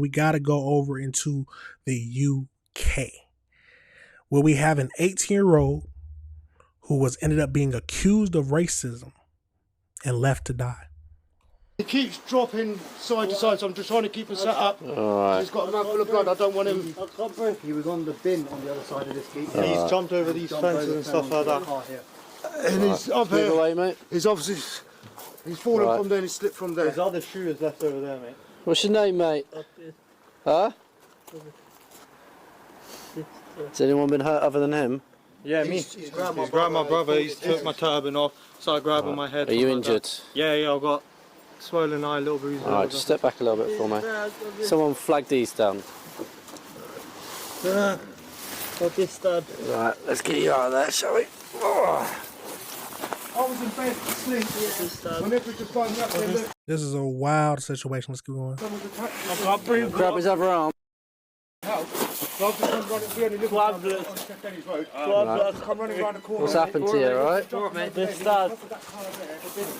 We got to go over into the UK, where we have an 18-year-old who ended up being accused of racism and left to die. He keeps dropping side to side, so I'm just trying to keep him set up. Alright. He's got a mouthful of blood, I don't want him... He was on the bin on the other side of this gate. He's jumped over these fences and stuff like that. And he's up Move here. away, mate. He's obviously... He's fallen from there and he's slipped from there. There's other shooters left over there, mate. What's your name, mate? Huh? Has anyone been hurt other than him? Yeah, me. He's grabbed my brother, he's took my turban off, started grabbing my head. Are you injured? Yeah, I've got swollen eye, little bruises. Alright, just step back a little bit for me. Someone flag these down. Got this stab. Right, let's get you out of there, shall we? Oh. I was in bed asleep. Whenever just find me up there, look. This is a wild situation. Let's keep going. I can't breathe. Grab his other arm. What's happened to you, alright? This stab.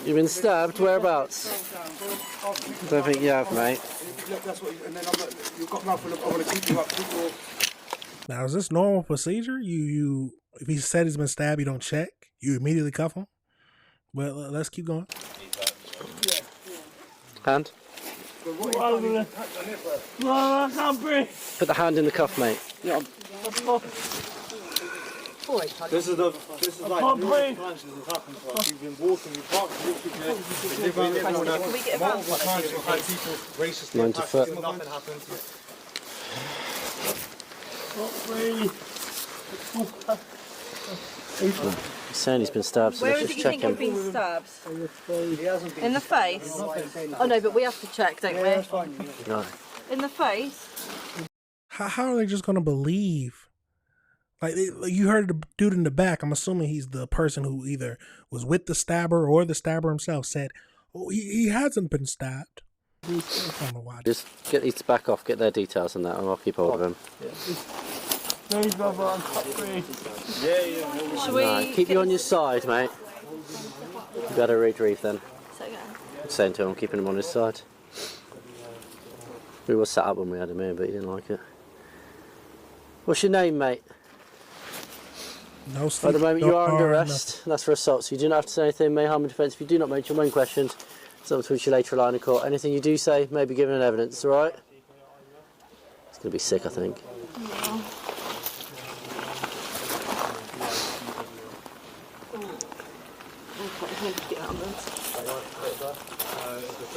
You've been stabbed? Whereabouts? Don't think you have, mate. Now, is this normal procedure? If he said he's been stabbed, you don't check. You immediately cuff him. Well, let's keep going. Hand. I can't breathe. Put the hand in the cuff, mate. Yeah. This is like numerous times this has happened to us. We've been walking, we've parked Can we get around one? times we've had people racist 90 foot. nothing happens. He's saying he's been stabbed, so Where let's is it just you check think him. you've been stabbed? In the face? Oh no, but we have to check, don't we? No. In the face? How are they just going to believe? Like you heard the dude in the back. I'm assuming he's the person who either was with the stabber or the stabber himself said, "Oh, he hasn't been stabbed." I don't know why. Just get these to back off, get their details and that, and I'll keep hold of him. Please, brother, I can't breathe. Should we No, keep you on your side, mate. You better retrieve then. It's okay. I'm saying to him, I'm keeping him on his side. We were sat up when we had him here, but he didn't like it. What's your name, mate? No At sleep, the moment, no you are under harm, arrest. That's for assault, so you do not have to say anything, may harm in defence. If you do not mention your main questions, it's up to which you later rely in court. Anything you do say may be given in evidence, alright? It's going to be sick, I think. Yeah.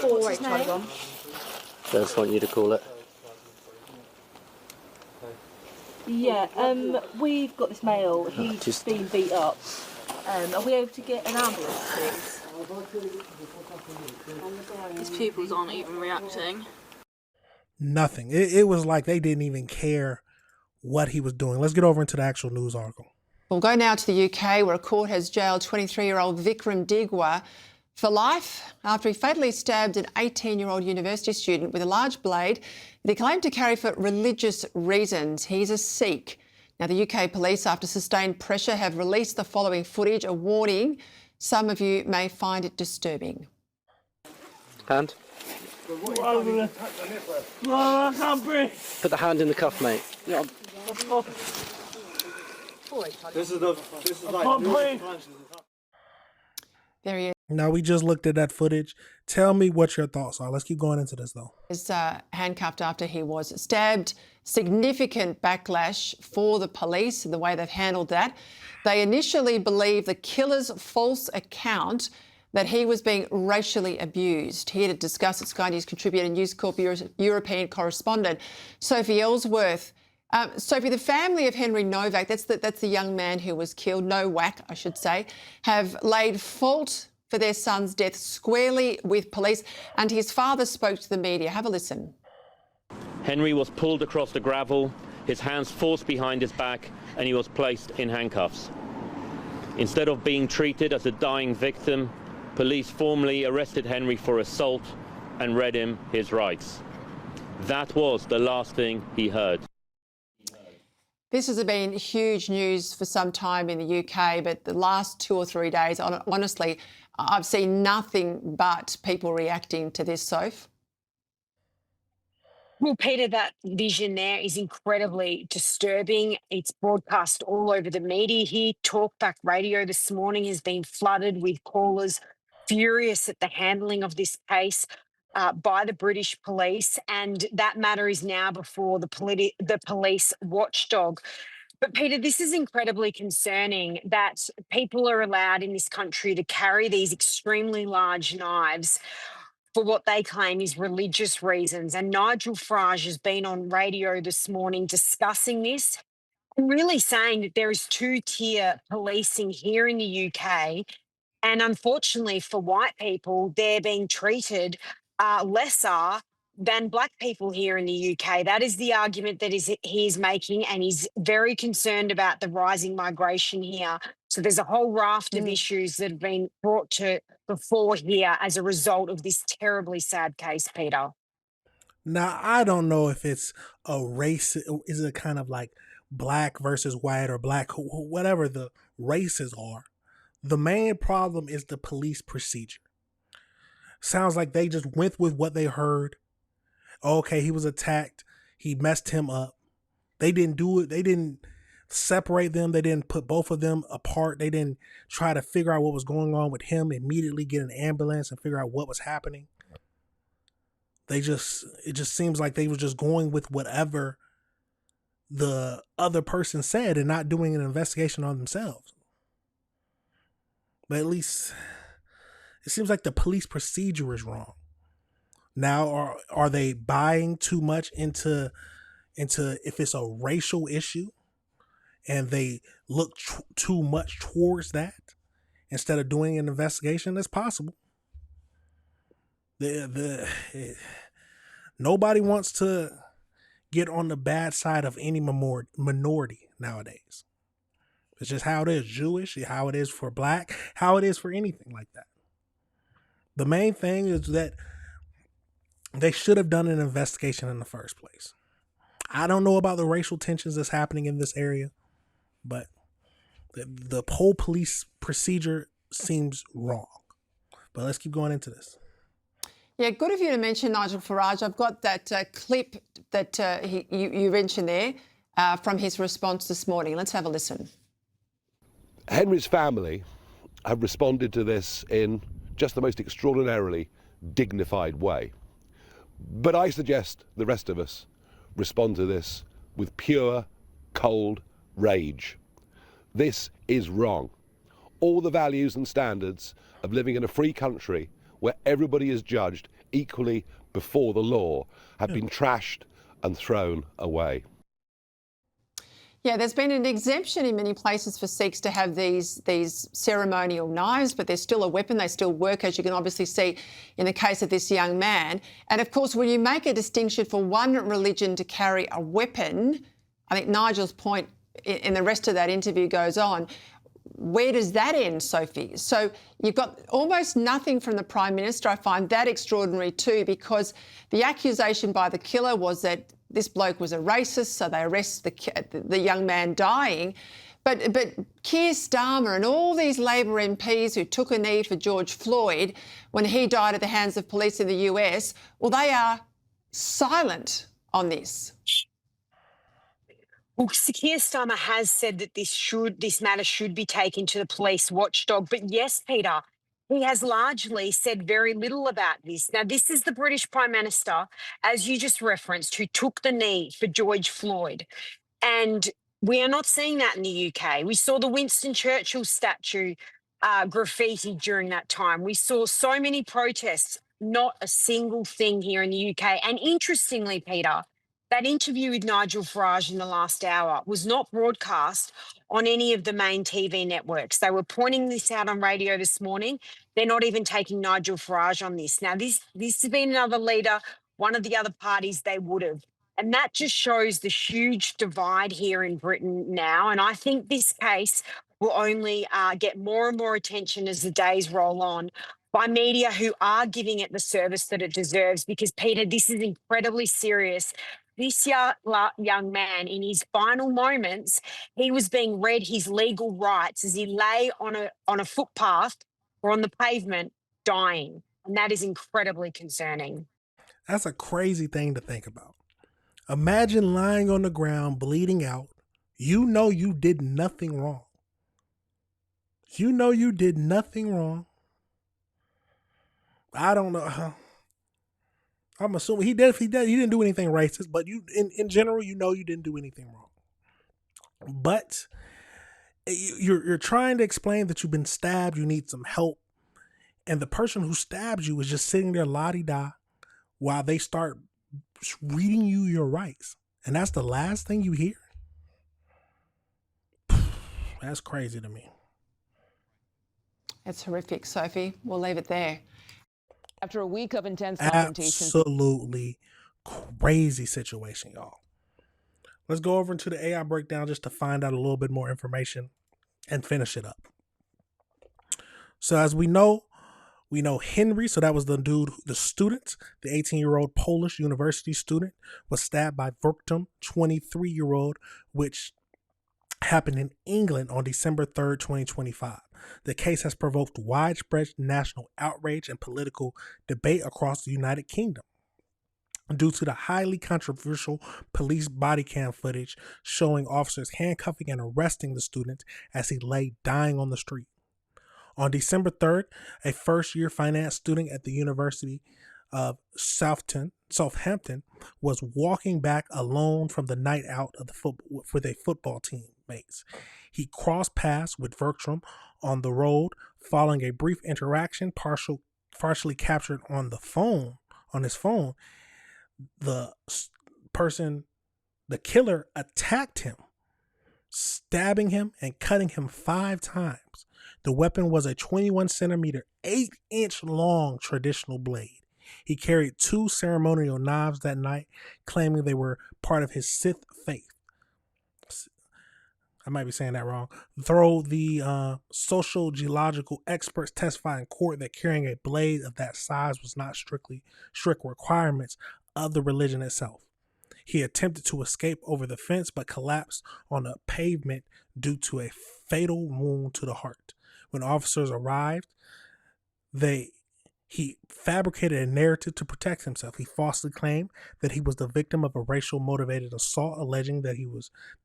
What's his name? I just want you to call it. Yeah, we've got this male. He's just been beat up. Are we able to get an ambulance, please? His pupils aren't even reacting. Nothing. It was like they didn't even care what he was doing. Let's get over into the actual news article. We'll go now to the UK, where a court has jailed 23-year-old Vikram Digwa for life after he fatally stabbed an 18-year-old university student with a large blade that he claimed to carry for religious reasons. He's a Sikh. Now, the UK police, after sustained pressure, have released the following footage, a warning. Some of you may find it disturbing. Hand. I can't breathe. Put the hand in the cuff, mate. Yeah. This is like can't numerous breathe. times this has happened. There he is. Now, we just looked at that footage. Tell me what your thoughts are. Let's keep going into this, though. Is handcuffed after he was stabbed. Significant backlash for the police and the way they've handled that. They initially believed the killer's false account that he was being racially abused. Here to discuss it, Sky News contributor and News Corp European correspondent Sophie Ellsworth. Sophie, the family of Henry Novak, that's the young man who was killed, Nowak, I should say, have laid fault for their son's death squarely with police, and his father spoke to the media. Have a listen. Henry was pulled across the gravel, his hands forced behind his back, and he was placed in handcuffs. Instead of being treated as a dying victim, police formally arrested Henry for assault and read him his rights. That was the last thing he heard. This has been huge news for some time in the UK, but the last 2 or 3 days, honestly, I've seen nothing but people reacting to this, Soph. Well, Peter, that vision there is incredibly disturbing. It's broadcast all over the media here. Talkback Radio this morning has been flooded with callers furious at the handling of this case by the British police, and that matter is now before the police watchdog. But Peter, this is incredibly concerning that people are allowed in this country to carry these extremely large knives for what they claim is religious reasons. And Nigel Farage has been on radio this morning discussing this and really saying that there is two-tier policing here in the UK. And unfortunately for white people, they're being treated lesser than black people here in the UK. That is the argument that he is making, and he's very concerned about the rising migration here. So there's a whole raft of issues that have been brought to before here as a result of this terribly sad case, Peter. Now, I don't know if it's a race, is it kind of like black versus white or black, whatever the races are. The main problem is the police procedure. Sounds like they just went with what they heard. Okay, he was attacked. He messed him up. They didn't do it. They didn't separate them. They didn't put both of them apart. They didn't try to figure out what was going on with him, immediately get an ambulance and figure out what was happening. It just seems like they were just going with whatever the other person said and not doing an investigation on themselves. But at least it seems like the police procedure is wrong. Now, are they buying too much into if it's a racial issue and they look too much towards that instead of doing an investigation? That's possible. Nobody wants to get on the bad side of any minority nowadays. It's just how it is. Jewish, how it is for black, how it is for anything like that. The main thing is that they should have done an investigation in the first place. I don't know about the racial tensions that's happening in this area, but the whole police procedure seems wrong. But let's keep going into this. Yeah, good of you to mention Nigel Farage. I've got that clip that you mentioned there from his response this morning. Let's have a listen. Henry's family have responded to this in just the most extraordinarily dignified way. But I suggest the rest of us respond to this with pure, cold rage. This is wrong. All the values and standards of living in a free country where everybody is judged equally before the law have been trashed and thrown away. Yeah, there's been an exemption in many places for Sikhs to have these ceremonial knives, but they're still a weapon. They still work, as you can obviously see in the case of this young man. And of course, when you make a distinction for one religion to carry a weapon, I think Nigel's point in the rest of that interview goes on, where does that end, Sophie? So you've got almost nothing from the Prime Minister. I find that extraordinary too, because the accusation by the killer was that this bloke was a racist, so they arrest the young man dying. But Keir Starmer and all these Labor MPs who took a knee for George Floyd when he died at the hands of police in the US, well, they are silent on this. Well, Keir Starmer has said that this matter should be taken to the police watchdog. But yes, Peter, he has largely said very little about this. Now, this is the British Prime Minister, as you just referenced, who took the knee for George Floyd. And we are not seeing that in the UK. We saw the Winston Churchill statue graffiti during that time. We saw so many protests, not a single thing here in the UK. And interestingly, Peter, that interview with Nigel Farage in the last hour was not broadcast on any of the main TV networks. They were pointing this out on radio this morning. They're not even taking Nigel Farage on this. Now, this has been another leader, one of the other parties they would have. And that just shows the huge divide here in Britain now. And I think this case will only get more and more attention as the days roll on by media who are giving it the service that it deserves. Because, Peter, this is incredibly serious. This young man, in his final moments, he was being read his legal rights as he lay on a footpath or on the pavement dying. And that is incredibly concerning. That's a crazy thing to think about. Imagine lying on the ground, bleeding out. You know you did nothing wrong. You know you did nothing wrong. I don't know. I'm assuming he did. He didn't do anything racist, but you, in general, you know you didn't do anything wrong. But you're trying to explain that you've been stabbed. You need some help, and the person who stabbed you is just sitting there la-di-da while they start reading you your rights, and that's the last thing you hear. That's crazy to me. It's horrific, Sophie. We'll leave it there. After a week of intense confrontation. Absolutely crazy situation, y'all. Let's go over into the AI breakdown just to find out a little bit more information and finish it up. So as we know Henry, so that was the dude, the student, the 18-year-old Polish university student, was stabbed by Verktum, 23-year-old, which happened in England on December 3rd, 2025. The case has provoked widespread national outrage and political debate across the United Kingdom due to the highly controversial police body cam footage showing officers handcuffing and arresting the student as he lay dying on the street. On December 3rd, a first-year finance student at the University of Southampton was walking back alone from the night out of with a football teammates. He crossed paths with Verktum on the road. Following a brief interaction, partially captured on his phone, the killer attacked him, stabbing him and cutting him 5 times. The weapon was a 21 centimeter, 8-inch long traditional blade. He carried 2 ceremonial knives that night, claiming they were part of his Sikh faith. I might be saying that wrong. Though the social geological experts testified in court that carrying a blade of that size was not strict requirements of the religion itself. He attempted to escape over the fence but collapsed on the pavement due to a fatal wound to the heart. When officers arrived, he fabricated a narrative to protect himself. He falsely claimed that he was the victim of a racial motivated assault, alleging that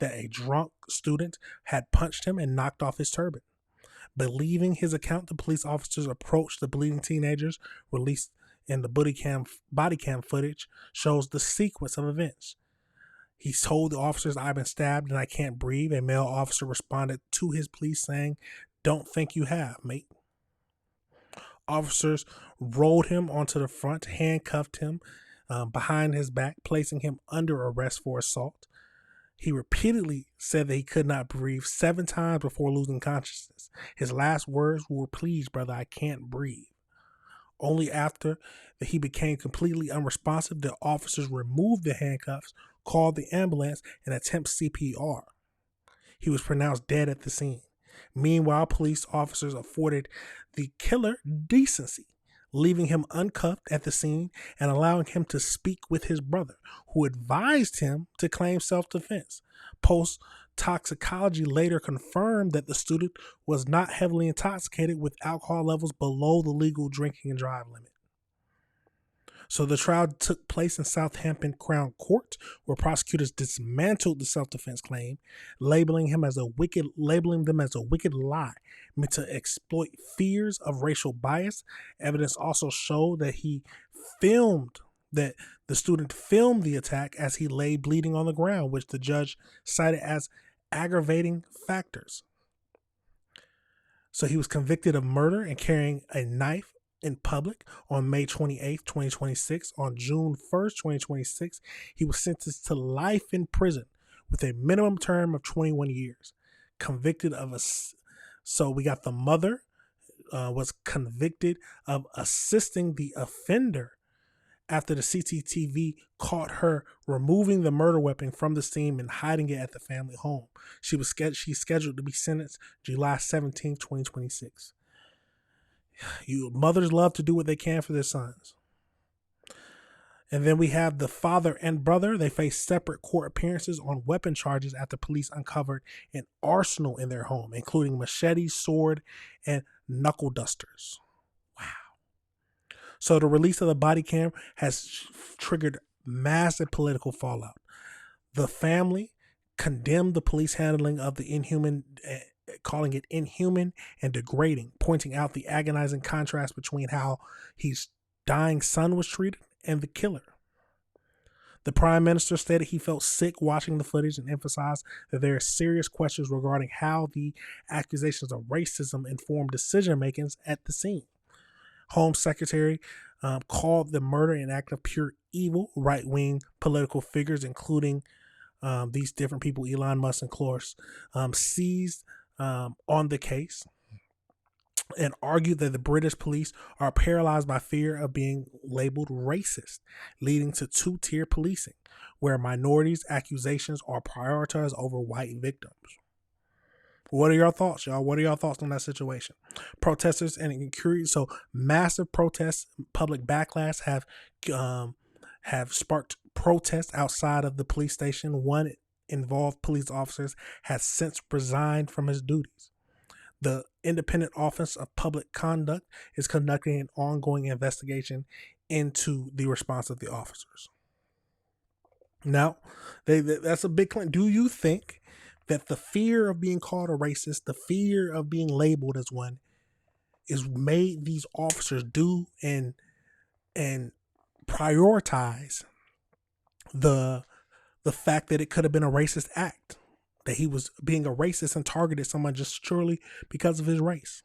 a drunk student had punched him and knocked off his turban. Believing his account, the police officers approached the bleeding teenagers. Released in the body cam footage shows the sequence of events. He told the officers, "I've been stabbed and I can't breathe." A male officer responded to his plea saying, "Don't think you have, mate." Officers rolled him onto the front, handcuffed him behind his back, placing him under arrest for assault. He repeatedly said that he could not breathe 7 times before losing consciousness. His last words were, "Please, brother, I can't breathe." Only after that he became completely unresponsive, the officers removed the handcuffs, called the ambulance, and attempted CPR. He was pronounced dead at the scene. Meanwhile, police officers afforded the killer decency, leaving him uncuffed at the scene and allowing him to speak with his brother, who advised him to claim self-defense. Post-toxicology later confirmed that the student was not heavily intoxicated with alcohol levels below the legal drinking and drive limit. So the trial took place in Southampton Crown Court, where prosecutors dismantled the self-defense claim, labeling them as a wicked lie meant to exploit fears of racial bias. Evidence also showed that the student filmed the attack as he lay bleeding on the ground, which the judge cited as aggravating factors. So he was convicted of murder and carrying a knife in public on May 28th, 2026. On June 1st, 2026, he was sentenced to life in prison with a minimum term of 21 years. So we got the mother was convicted of assisting the offender after the CCTV caught her removing the murder weapon from the scene and hiding it at the family home. She's scheduled to be sentenced July 17th, 2026. Mothers love to do what they can for their sons. And then we have the father and brother. They face separate court appearances on weapon charges after police uncovered an arsenal in their home, including machetes, sword, and knuckle dusters. Wow. So the release of the body cam has triggered massive political fallout. The family condemned the police handling of the inhuman, calling it inhuman and degrading, pointing out the agonizing contrast between how his dying son was treated and the killer. The Prime Minister stated he felt sick watching the footage and emphasized that there are serious questions regarding how the accusations of racism informed decision makings at the scene. Home Secretary called the murder an act of pure evil. Right-wing political figures, including these different people, Elon Musk and Clores, seized on the case and argued that the British police are paralyzed by fear of being labeled racist, leading to two-tier policing, where minorities' accusations are prioritized over white victims. What are your thoughts, y'all? What are your thoughts on that situation? Protesters and incurious, so massive protests, public backlash have sparked protests outside of the police station. One involved police officers has since resigned from his duties. The Independent Office of Public Conduct is conducting an ongoing investigation into the response of the officers. Now, that's a big claim. Do you think that the fear of being called a racist, the fear of being labeled as one, is made these officers do and prioritize the fact that it could have been a racist act? That he was being a racist and targeted someone just purely because of his race.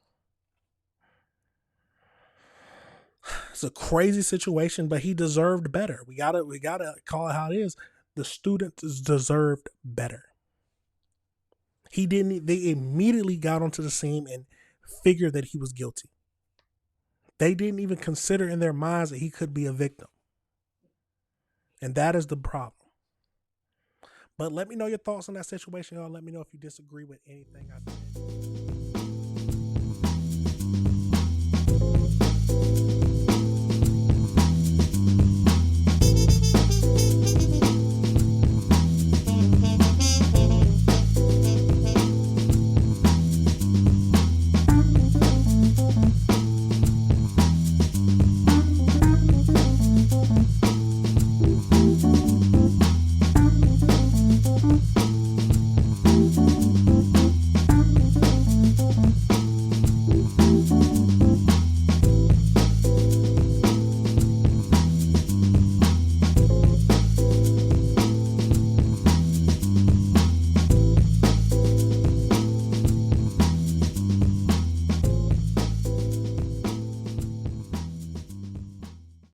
It's a crazy situation, but he deserved better. We gotta call it how it is. The students deserved better. They immediately got onto the scene and figured that he was guilty. They didn't even consider in their minds that he could be a victim. And that is the problem. But let me know your thoughts on that situation, y'all. Let me know if you disagree with anything I said.